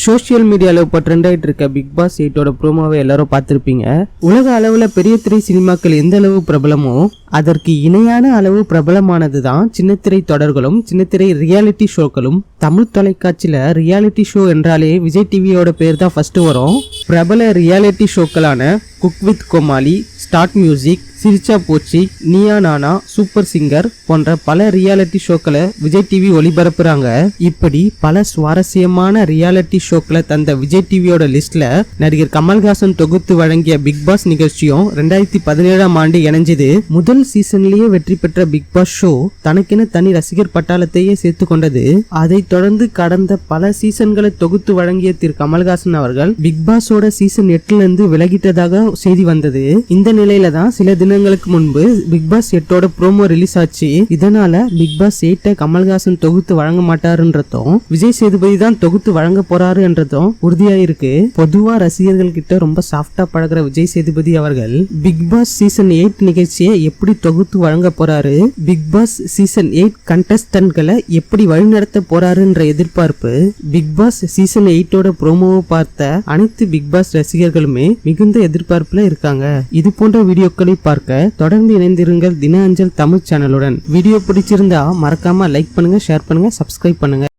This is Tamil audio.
சோசியல் மீடியாவில் இப்போ ட்ரெண்ட் ஆகிட்டு இருக்க பிக் பாஸ் 8ஓட ப்ரோமோவை எல்லாரும் பார்த்துருப்பீங்க. உலக அளவில் பெரிய திரை சினிமாக்கள் எந்த அளவு பிரபலமோ அதற்கு இணையான அளவு பிரபலமானது தான் சின்னத்திரை தொடர்களும் சின்னத்திரை ரியாலிட்டி ஷோக்களும். தமிழ் தொலைக்காட்சியில் ரியாலிட்டி ஷோ என்றாலே விஜய் டிவியோட பேர் தான் ஃபர்ஸ்ட் வரும். பிரபல ரியாலிட்டி ஷோக்களான cook with Comali, start music, Siricha Pochu, Neeya Naana, super singer போன்ற பல ரியாலிட்டி ஷோக்களை விஜய் டிவி ஒளிபரப்புறாங்க. இப்படி பல சுவாரஸ்யமான ரியாலிட்டி ஷோக்களை தந்த விஜய் டிவியோட லிஸ்ட்ல நடிகர் கமல்ஹாசன் தொகுத்து வழங்கிய பிக் பாஸ் நிகழ்ச்சியும் 2017ஆம் ஆண்டு இணைஞ்சது. முதல் சீசன்லயே வெற்றி பெற்ற பிக் பாஸ் ஷோ தனக்கென தனி ரசிகர் பட்டாளத்தையே சேர்த்து கொண்டது. அதை தொடர்ந்து கடந்த பல சீசன்களை தொகுத்து வழங்கிய திரு கமல்ஹாசன் அவர்கள் பிக் பாஸோட சீசன் 8ல இருந்து விலகிட்டதாக செய்தி வந்தது. இந்த நிலையில தான் சில தினங்களுக்கு முன்பு பிக் பாஸ் 8ஓட ப்ரோமோ ரிலீஸ் ஆச்சு. இதனால பிக் பாஸ் 8 கமல்ஹாசன் தொகுத்து வழங்க மாட்டாருன்றதும் விஜய் சேதுபதி தான் தொகுத்து வழங்க போறாரு என்றதும் உறுதியாயிருக்கு. பொதுவா ரசிகர்கள் கிட்ட ரொம்ப சாஃப்டா பழகுற விஜய் சேதுபதி அவர்கள் பிக் பாஸ் சீசன் 8 நிகழ்ச்சியை எப்படி தொகுத்து வழங்க போறாரு, பிக் பாஸ் சீசன் 8 கண்டஸ்டன்ட்களை எப்படி வழிநடத்த போறாருன்ற எதிர்பார்ப்பு பிக் பாஸ் சீசன் 8ஓட ப்ரோமோவை பார்த்த அனைத்து பிக் பாஸ் ரசிகர்களுமே மிகுந்த எதிர்பார்ப்புல இருக்காங்க. இது போன்ற வீடியோக்களை பார்க்க தொடர்ந்து இணைந்திருங்கள் தின அஞ்சல் தமிழ் சேனலுடன். வீடியோ பிடிச்சிருந்தா மறக்காம லைக் பண்ணுங்க, ஷேர் பண்ணுங்க, சப்ஸ்கிரைப் பண்ணுங்க.